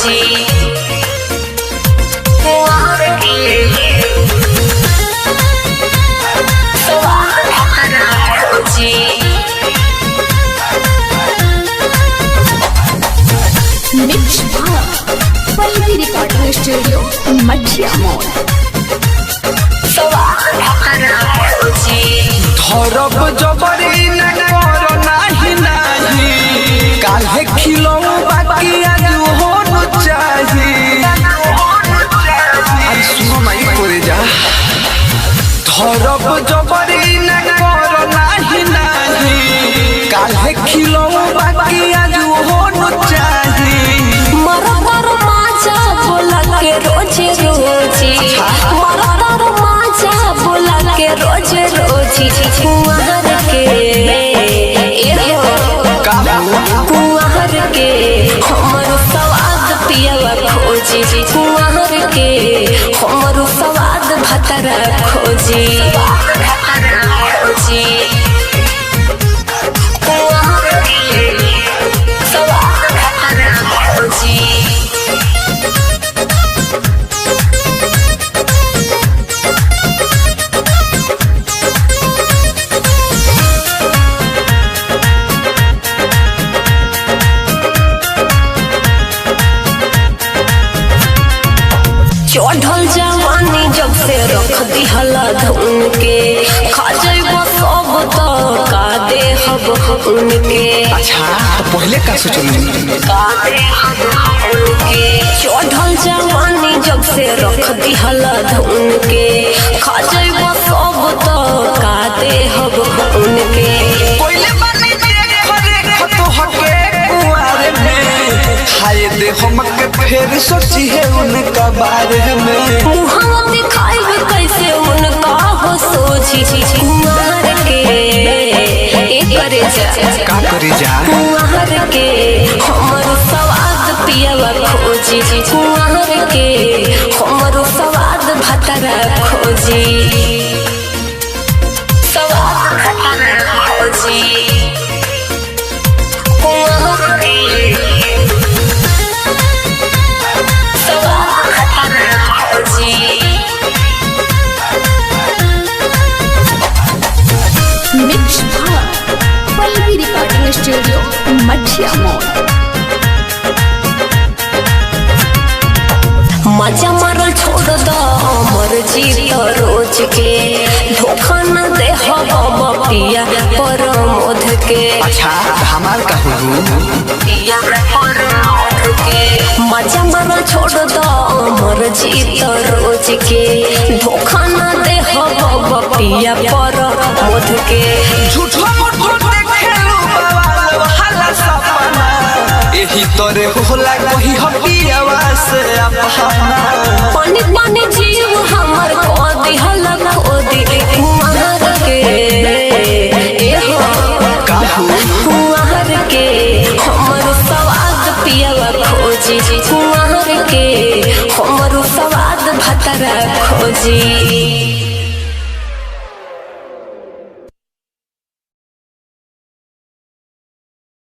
खोजी कुंवर के स्वाद भतरा खोजी। मिक्स पल्लवी रिकॉर्डिंग स्टूडियो मठिया मोड़। स्वाद भतरा खोजी धरब जबरी न कर नाही नाही काल्हे खिलो बाकी आज होनो चाही। अरे सुनो माई करे जा धरब जबरी न कर नाही नाही काल्हे खिलो बाकी आज होनो चाही। मरदर माचा बोला के रोजे रोजी मरदर माचा बोला के रोजे रोजी कुंवर के कुंवर के हमर स्वाद पियवा खोजी कुंवर के हमर स्वाद भतरा खोजी खोजी कुंवर के स्वाद भतरा खोजी। चढ़ल जवानी जब से रख दिहला धुन के खा जइबो सब तो का देहब उनके। अच्छा पहले का सोचली का देहब उनके चढ़ल जवानी जब से रख दिहला धुन के खा जइबो सब तो का देहब उनके। कोइले बनी देख तो हके कुंवारे में खाए दे हमके फिर सोची है उनका बारे में। मुहावा दिखाई कैसे उनका हो सोची कुंवर के करे जा का करी जा कुंवर के हमर स्वाद पियवा खोजी कुंवर के हमर स्वाद भतरा खोजी स्वाद भतरा खोजी कुंवर के स्वाद भतरा खोजी। मिक्स पल्लवी रिकॉर्डिंग स्टूडियो मठिया मोड़। मजा मारल छोड़ दो अमर जी रोज के धोखा न दे हम पिया परमोध के। अच्छा हमार का पिया परमोध के मजा मारल छोड़ दो अमर जी रोज के धोखा न दे हम पिया परमोध के। झूठो मूठो देखेलू बवाल वाला सपना यही तोरे होला कही हटियावा से अपना। पानी पानी जीव हमर को दिहल खोदी कुंवर के कुंवर के हमर स्वाद पियवा खोजी कुंवर के हमर स्वाद भतरा खोजी।